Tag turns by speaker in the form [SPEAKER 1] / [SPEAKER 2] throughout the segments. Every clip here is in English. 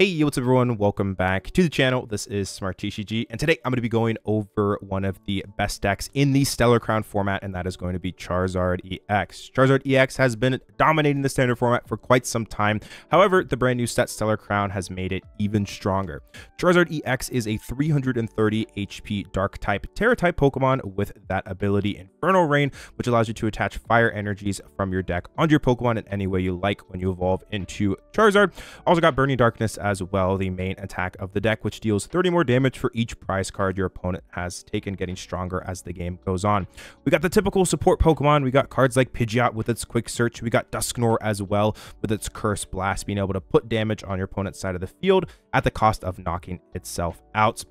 [SPEAKER 1] Hey, what's up everyone? Welcome back to the channel. This is Smart TCG, and today I'm going to be going over one of the best decks in the Stellar Crown format, and that is going to be Charizard EX. Charizard EX has been dominating the standard format for quite some time. However, the brand new set Stellar Crown has made it even stronger. Charizard EX is a 330 HP Dark type Terra type Pokemon with that ability Infernal Rain, which allows you to attach fire energies from your deck onto your Pokemon in any way you like when you evolve into Charizard. Also got Burning Darkness as well, the main attack of the deck, which deals 30 more damage for each prize card your opponent has taken, getting stronger as the game goes on. We got the typical support Pokemon. We got cards like Pidgeot with its Quick Search. We got Dusknoir as well with its Curse Blast, being able to put damage on your opponent's side of the field at the cost of knocking itself out.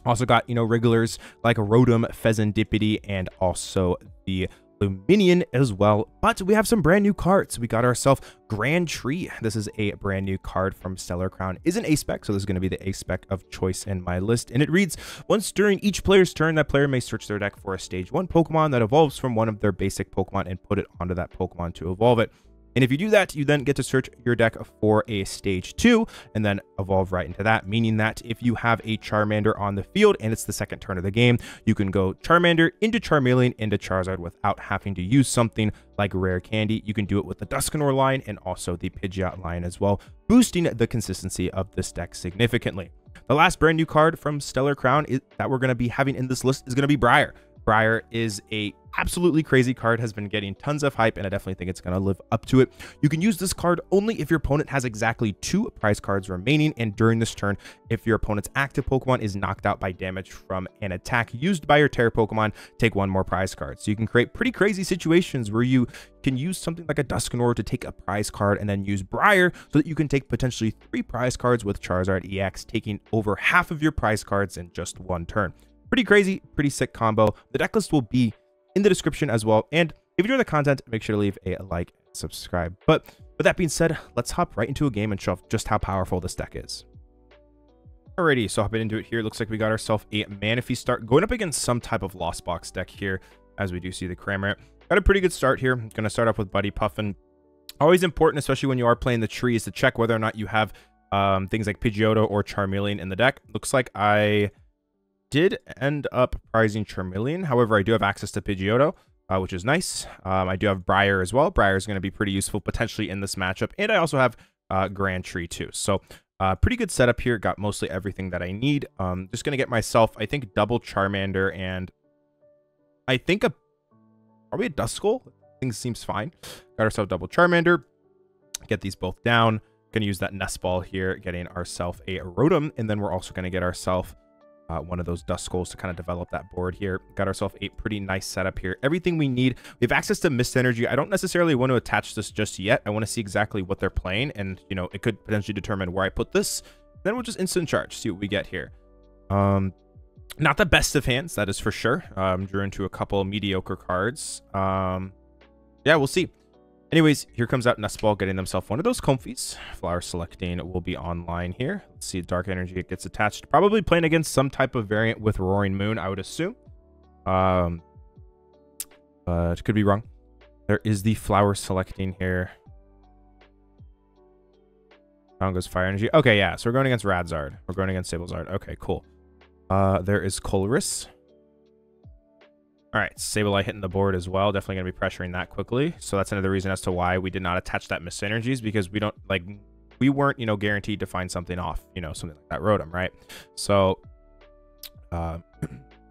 [SPEAKER 1] Also got, regulars like Rotom, Fezandipiti, and also the Lumineon as well. But we have some brand new cards. We got ourselves Grand Tree. This is a brand new card from Stellar Crown. Is an A-Spec, so this is going to be the A-Spec of choice in my list. And it reads, once during each player's turn, that player may search their deck for a stage 1 Pokemon that evolves from one of their basic Pokemon and put it onto that Pokemon to evolve it. And if you do that, you then get to search your deck for a stage 2 and then evolve right into that, meaning that if you have a Charmander on the field and it's the second turn of the game, you can go Charmander into Charmeleon into Charizard without having to use something like Rare Candy. You can do it with the Dusknoir line and also the Pidgeot line as well, boosting the consistency of this deck significantly. The last brand new card from Stellar Crown that we're going to be having in this list is going to be Briar. Briar is a absolutely crazy card, has been getting tons of hype, and I definitely think it's going to live up to it. You can use this card only if your opponent has exactly 2 prize cards remaining, and during this turn, if your opponent's active Pokemon is knocked out by damage from an attack used by your Terra Pokemon, take 1 more prize card. So you can create pretty crazy situations where you can use something like a Dusknoir to take a prize card and then use Briar so that you can take potentially 3 prize cards with Charizard EX, taking over half of your prize cards in just 1 turn. Pretty crazy, pretty sick combo. The deck list will be in the description as well. And if you're enjoying the content, make sure to leave a like and subscribe. But with that being said, let's hop right into a game and show off just how powerful this deck is. Alrighty, so hopping into it here, looks like we got ourselves a Manaphy start, going up against some type of Lost Box deck here, as we do see the Cramorant. Got a pretty good start here. I'm going to start off with Buddy Poffin. Always important, especially when you are playing the tree, is to check whether or not you have things like Pidgeotto or Charmeleon in the deck. Looks like I did end up prizing Charmeleon. However, I do have access to Pidgeotto, which is nice. I do have Briar as well. Briar is going to be pretty useful potentially in this matchup. And I also have Grand Tree too. So pretty good setup here. Got mostly everything that I need. Just going to get myself, I think, double Charmander and I think probably a Duskull. Things seems fine. Got ourselves double Charmander. Get these both down. Going to use that Nest Ball here, getting ourselves a Rotom. And then we're also going to get ourselves one of those Duskulls to kind of develop that board here. Got ourselves a pretty nice setup here. Everything we need. We have access to Mist Energy. I don't necessarily want to attach this just yet. I want to see exactly what they're playing, and it could potentially determine where I put this. Then we'll just instant charge, see what we get here. Not the best of hands, that is for sure. Drew into a couple mediocre cards. Yeah, we'll see. Anyways, here comes out Nest Ball getting themselves one of those Comfies. Flower selecting will be online here. Let's see, Dark Energy, it gets attached. Probably playing against some type of variant with Roaring Moon, I would assume. But could be wrong. There is the Flower selecting here. Down goes Fire Energy. Okay, yeah, so we're going against Radzard. We're going against Sablezard. Okay, cool. There is Colress. All right, Sableye hitting the board as well. Definitely going to be pressuring that quickly. So that's another reason as to why we did not attach that Mist Energies, because we weren't, guaranteed to find something off, something like that Rotom, right? So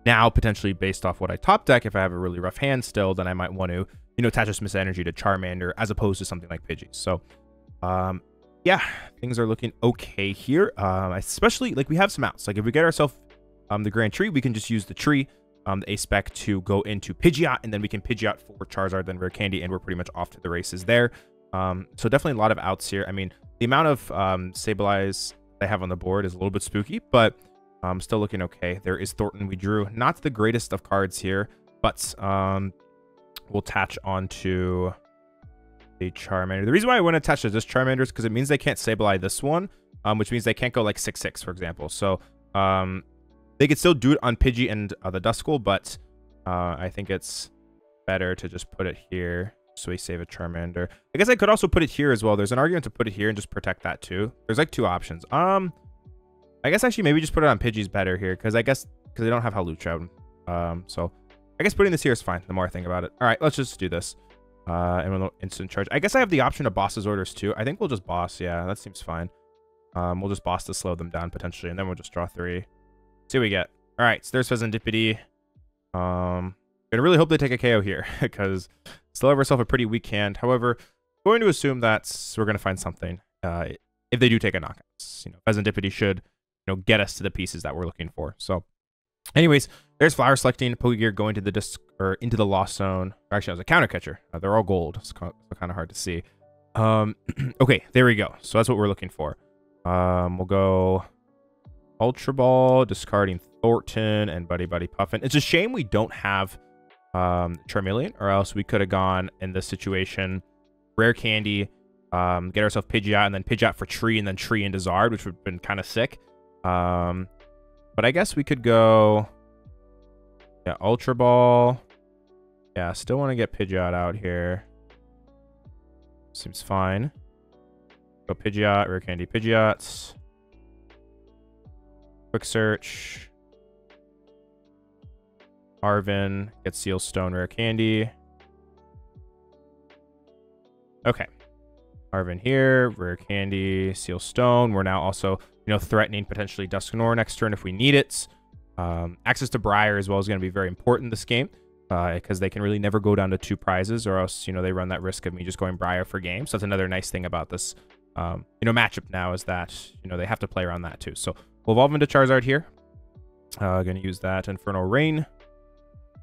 [SPEAKER 1] now potentially based off what I top deck, if I have a really rough hand still, then I might want to, attach this Mist Energy to Charmander as opposed to something like Pidgey. So yeah, things are looking okay here. Especially we have some outs. Like if we get ourselves the Grand Tree, we can just use the tree. The A-Spec to go into Pidgeot, and then we can Pidgeot for Charizard, then Rare Candy, and we're pretty much off to the races there. So definitely a lot of outs here. I mean, the amount of Sableyes they have on the board is a little bit spooky, but still looking okay. There is Thorton we drew. Not the greatest of cards here, but we'll attach onto the Charmander. The reason why I want to attach to this Charmander is because it means they can't Sableye this one, which means they can't go like 6/6, for example. So they could still do it on Pidgey and the Duskull, but I think it's better to just put it here. So we save a Charmander. I guess I could also put it here as well. There's an argument to put it here and just protect that too. There's like two options. I guess actually maybe just put it on Pidgey's better here, because I guess because they don't have Hawlucha. So I guess putting this here is fine the more I think about it. All right, let's just do this. And we'll instant charge. I guess I have the option to boss his orders too. I think we'll just boss. Yeah, that seems fine. We'll just boss to slow them down potentially, and then we'll just draw 3. See what we get. All right, so there's Fezandipiti. Gonna really hope they take a KO here, because still have ourselves a pretty weak hand. However, going to assume that we're gonna find something. If they do take a knockout, Fezandipiti should, get us to the pieces that we're looking for. So, anyways, there's Flower Selecting, Pokegear going to the into the Lost Zone. Actually, I was a counter catcher. They're all gold. It's kind of hard to see. Okay, there we go. So that's what we're looking for. We'll go Ultra Ball, discarding Thorton and Buddy-Buddy Poffin. It's a shame we don't have Charmeleon, or else we could have gone in this situation Rare Candy, get ourselves Pidgeot, and then Pidgeot for Tree, and then Tree into Zard, which would have been kind of sick. But I guess we could go, yeah, Ultra Ball. Yeah, still want to get Pidgeot out here. Seems fine. Go Pidgeot, Rare Candy, Pidgeots. Quick search. Arven, get Seal Stone, Rare Candy. Okay. Arven here, Rare Candy, Seal Stone. We're now also, threatening potentially Dusknoir next turn if we need it. Access to Briar as well is going to be very important this game, because they can really never go down to 2 prizes, or else, they run that risk of me just going Briar for game. So that's another nice thing about this, matchup now, is that, they have to play around that too. So we'll evolve into Charizard here. Going to use that Infernal Rain.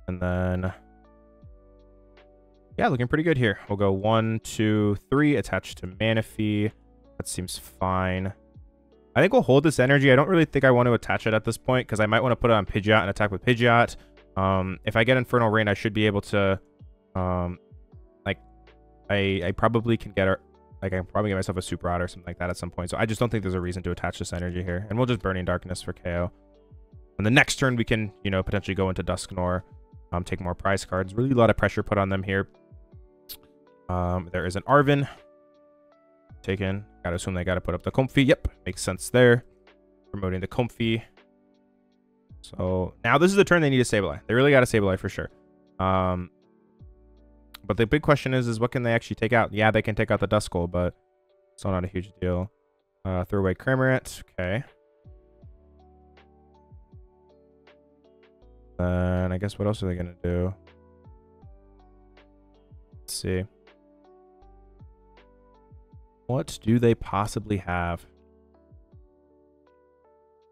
[SPEAKER 1] And then, yeah, looking pretty good here. We'll go 1, 2, 3, attached to Manaphy. That seems fine. I think we'll hold this energy. I don't really think I want to attach it at this point, because I might want to put it on Pidgeot and attack with Pidgeot. If I get Infernal Rain, I should be able to, I probably can get I can probably get myself a Super Rod or something like that at some point. So I just don't think there's a reason to attach this energy here. And we'll just Burning Darkness for KO. And the next turn, we can, potentially go into Dusknoir. Take more prize cards. Really a lot of pressure put on them here. There is an Arven. Taken. Gotta assume they gotta put up the Comfy. Yep, makes sense there. Promoting the Comfy. So now this is the turn they need to Sableye. They really gotta Sableye for sure. But the big question is what can they actually take out? Yeah, they can take out the Duskull, but it's not a huge deal. Throw away Cramorant. Okay. Then I guess what else are they gonna do? Let's see. What do they possibly have?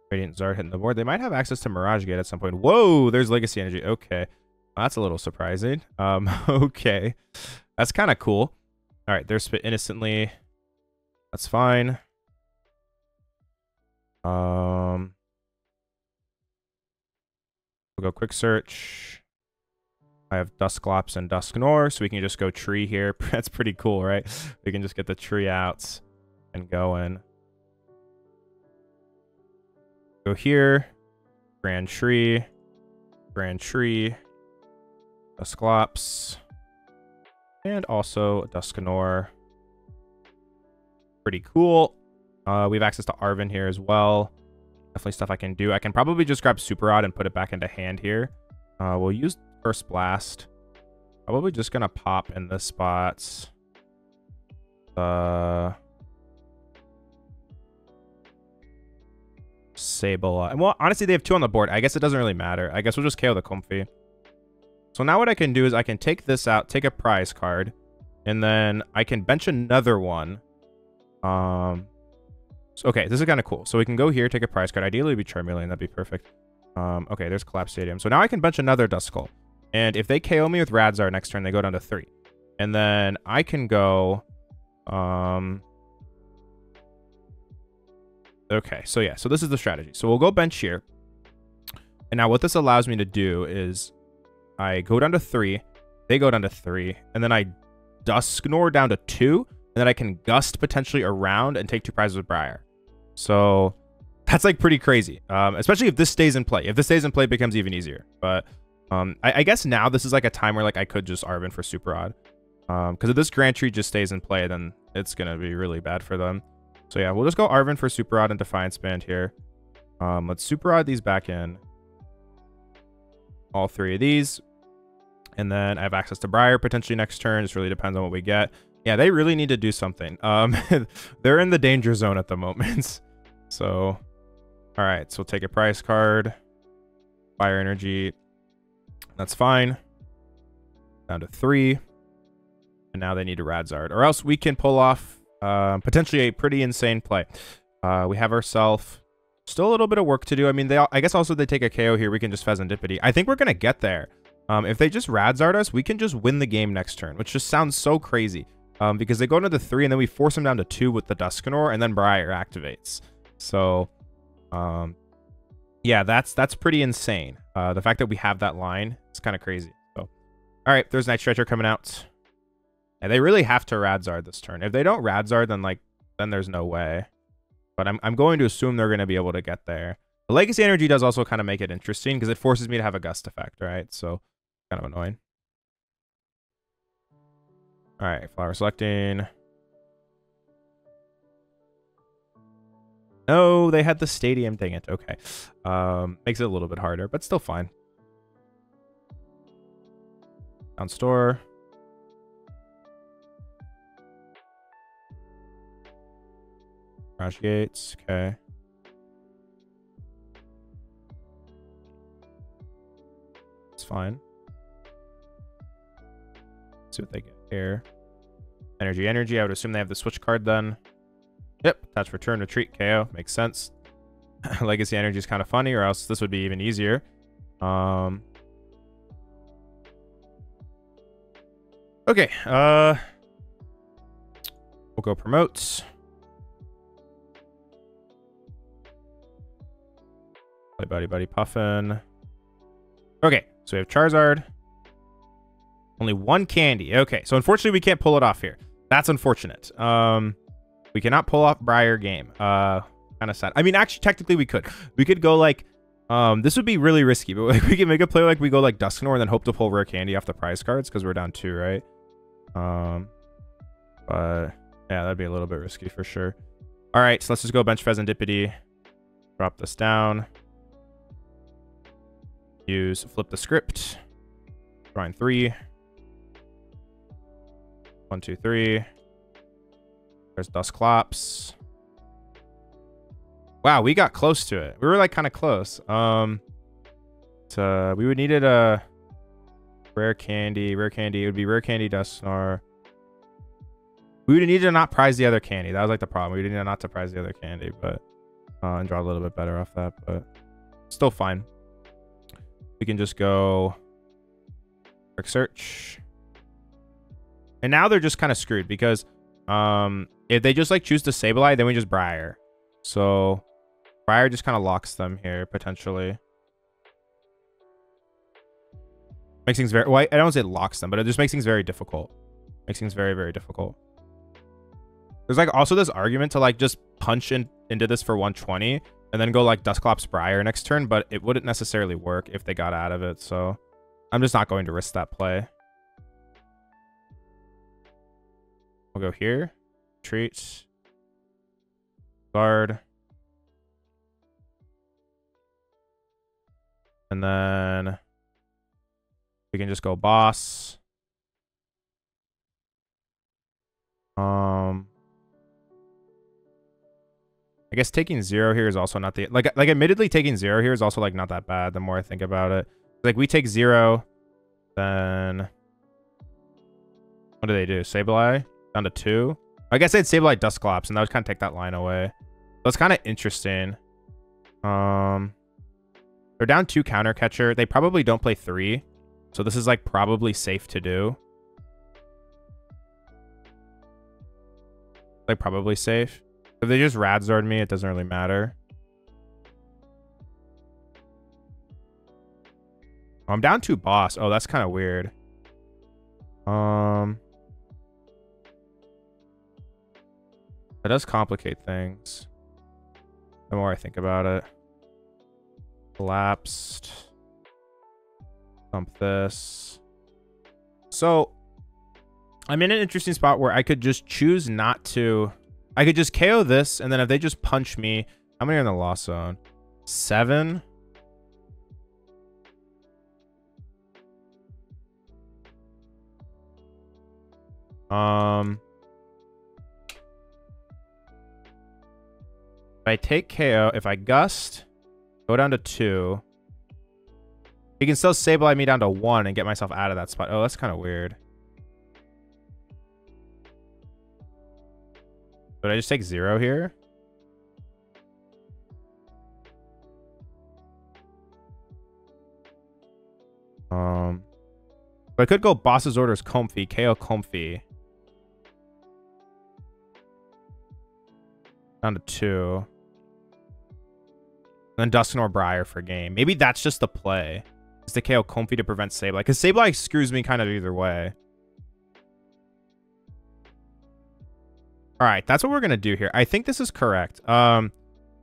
[SPEAKER 1] Radiant Zard hitting the board. They might have access to Mirage Gate at some point. Whoa, there's Legacy Energy. Okay. That's a little surprising. Okay. That's kind of cool. All right, there's Spit Innocently. That's fine. We'll go Quick Search. I have Dusclops and Dusknoir, so we can just go Tree here. That's pretty cool, right? We can just get the Tree out and go in. Go here. Grand Tree. Dusclops. And also Dusknoir. Pretty cool. We have access to Arven here as well. Definitely stuff I can do. I can probably just grab Super Rod and put it back into hand here. We'll use First Blast. Probably just gonna pop in this spot. Sable. And well, honestly, they have 2 on the board. I guess it doesn't really matter. I guess we'll just KO the Comfy. So now what I can do is I can take this out, take a prize card, and then I can bench another one. Okay, this is kind of cool. So we can go here, take a prize card. Ideally, it'd be Charmeleon. That'd be perfect. Okay, there's Collapsed Stadium. So now I can bench another Duskull. And if they KO me with Radzar next turn, they go down to 3. And then I can go... Okay, so yeah. So this is the strategy. So we'll go bench here. And now what this allows me to do is I go down to 3. They go down to 3. And then I Dusknoir down to 2. And then I can Gust potentially around and take 2 prizes with Briar. So that's like pretty crazy, especially if this stays in play. If this stays in play, it becomes even easier. But I guess now this is like a time where like I could just Arven for Super Rod. Because if this Grand Tree just stays in play, then it's going to be really bad for them. So yeah, we'll just go Arven for Super Rod and Defiance Band here. Let's Super Rod these back in. All 3 of these. And then I have access to Briar potentially next turn. Just really depends on what we get. Yeah, they really need to do something. They're in the danger zone at the moment. So, all right. So we'll take a price card. Fire Energy. That's fine. Down to 3. And now they need a Radzard. Or else we can pull off potentially a pretty insane play. We have ourselves still a little bit of work to do. I mean, I guess also they take a KO here. We can just Fezandipiti. I think we're going to get there. If they just Radzard us, we can just win the game next turn, which just sounds so crazy. Because they go into the 3 and then we force them down to 2 with the Dusknoir and then Briar activates. So, yeah, that's pretty insane. The fact that we have that line is kind of crazy. So, all right, there's Night Stretcher coming out. And they really have to Radzard this turn. If they don't Radzard, then there's no way. But I'm going to assume they're going to be able to get there. The Legacy Energy does also kind of make it interesting because it forces me to have a Gust effect, right? So, kind of annoying. All right, flower selecting. No, they had the stadium. Dang it. Okay. Makes it a little bit harder, but still fine. Down store. Crash gates. Okay. It's fine. Let's see what they get here. Energy. I would assume they have the switch card then. Yep. Attach, return, retreat, KO. Makes sense. Legacy Energy is kind of funny, or else this would be even easier. Okay. We'll go promote. Play Buddy-Buddy Poffin. Okay. So we have Charizard. Only 1 candy. Okay, so unfortunately we can't pull it off here. That's unfortunate. We cannot pull off Briar game. Kind of sad. I mean, actually, technically we could. We could go like, this would be really risky, but like we can make a play like we go like Dusknoir and then hope to pull Rare Candy off the prize cards because we're down 2, right? But yeah, that'd be a little bit risky for sure. All right, so let's just go bench Fezandipiti. Drop this down. Flip the script. Drawing 3. 1, 2, 3. There's Dusclops. Wow, we got close to it. We were like kind of close. We would needed a Rare Candy. It would be Rare Candy, Dusknoir. We would need to not prize the other candy. That was like the problem. We would need not to prize the other candy, but and draw a little bit better off that, but still fine. We can just go quick search. And now they're just kind of screwed because if they just like choose to Sableye, then we just Briar. So Briar just kind of locks them here potentially. Makes things very, well, I don't say locks them, but it just makes things very difficult. Makes things very, very difficult. There's like also this argument to like just punch into this for 120 and then go like Dusclops Briar next turn, but it wouldn't necessarily work if they got out of it. So I'm just not going to risk that play. We'll go here. Retreat. Guard. And then we can just go boss. I guess taking 0 here is also not the like admittedly taking 0 here is also like not that bad the more I think about it. Like we take 0, then what do they do? Sableye down to 2. I guess I'd Sableye Dusclops and that would kind of take that line away. That's kind of interesting. They're down 2 counter catcher. They probably don't play 3. So this is like probably safe to do. Like probably safe. If they just Radzard me, it doesn't really matter. I'm down 2 boss. Oh, that's kind of weird. That does complicate things. The more I think about it. Collapsed. Dump this. So I'm in an interesting spot where I could just choose not to. I could just KO this, and then if they just punch me, how many are in the loss zone? 7. If I take KO, if I gust, go down to 2. He can still Sableye me down to 1 and get myself out of that spot. Oh, that's kind of weird. But I just take 0 here. But I could go Boss's Orders Comfy, KO Comfy. Down to 2. And then Dusknoir Briar for game. Maybe that's just the play. Is to KO Comfy to prevent Sableye. Because Sableye screws me kind of either way. Alright, that's what we're going to do here. I think this is correct.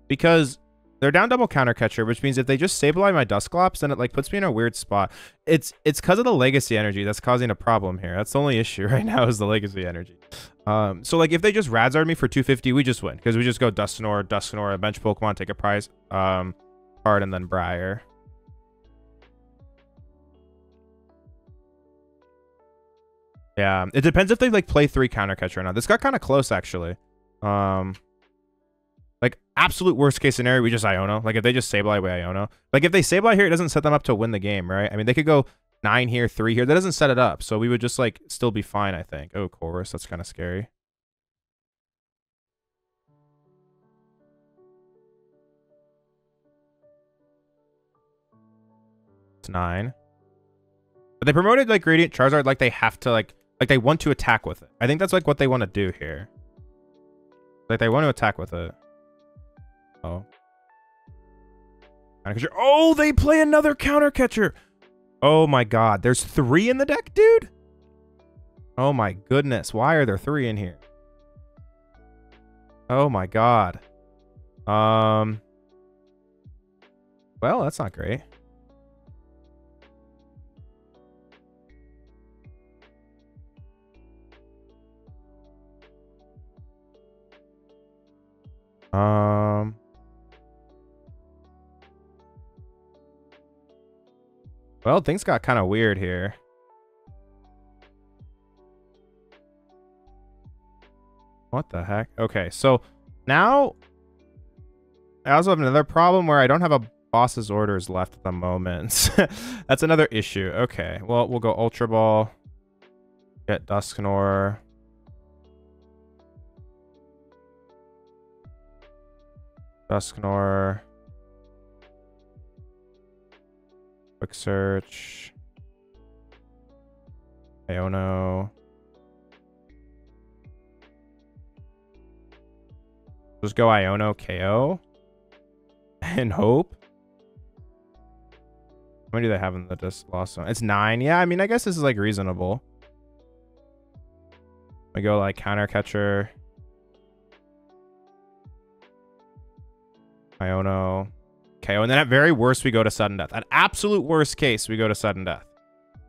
[SPEAKER 1] Because they're down double counter catcher, which means if they just Sableye my Dusclops, then it like puts me in a weird spot. It's because of the legacy energy that's causing a problem here. That's the only issue right now is the legacy energy. So like if they just Radzard me for 250, we just win. Because we just go Dusknoir, a bench Pokemon, take a prize card, and then Briar. Yeah, it depends if they like play 3 counter catcher or not. This got kind of close actually. Like absolute worst case scenario, we just Iono. Like if they just Sableye, we Iono. Like if they Sableye here, it doesn't set them up to win the game, right? I mean, they could go 9 here, 3 here. That doesn't set it up, so we would just like still be fine, I think. Oh, Chorus, that's kind of scary. It's 9. But they promoted like Radiant Charizard like they have to like they want to attack with it. I think that's like what they want to do here. Like they want to attack with it. Oh. Oh, they play another counter catcher. Oh my god. There's 3 in the deck, dude. Oh my goodness. Why are there 3 in here? Oh my god. Well, that's not great. Well, things got kind of weird here. What the heck? Okay, so now I also have another problem where I don't have a boss's orders left at the moment. That's another issue. Okay, well, we'll go Ultra Ball. Get Dusknoir. Dusknoir. Quick search. Iono. Just go Iono KO. And hope. How many do they have in the lost zone? It's 9. Yeah, I mean, I guess this is like reasonable. I go like counter catcher. Iono. KO. And then at very worst, we go to sudden death. At absolute worst case, we go to sudden death.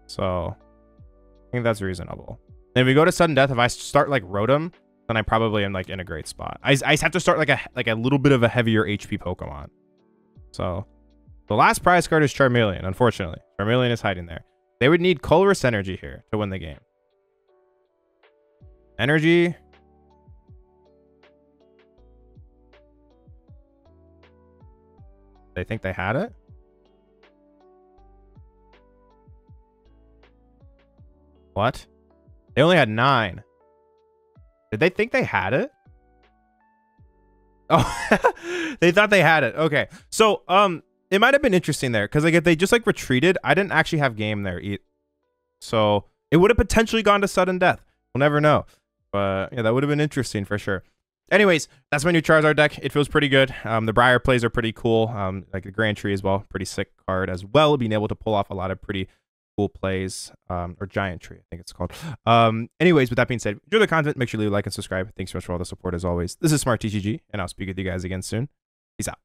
[SPEAKER 1] So I think that's reasonable. And if we go to sudden death, if I start like Rotom, then I probably am like in a great spot. I just have to start like a little bit of a heavier HP Pokemon. So the last prize card is Charmeleon, unfortunately. Charmeleon is hiding there. They would need Colress Energy here to win the game. Energy. They think they had it? What? They only had 9. Did they think they had it? Oh, they thought they had it. Okay. So, it might have been interesting there. Because, like, if they just, like, retreated, I didn't actually have game there. So, it would have potentially gone to sudden death. We'll never know. But, yeah, that would have been interesting for sure. Anyways, that's my new Charizard deck. It feels pretty good. The Briar plays are pretty cool. Like the Grand Tree as well. Pretty sick card as well. Being able to pull off a lot of pretty cool plays. Or Giant Tree, I think it's called. Anyways, with that being said, enjoy the content. Make sure you leave a like and subscribe. Thanks so much for all the support as always. This is Smart TCG, and I'll speak with you guys again soon. Peace out.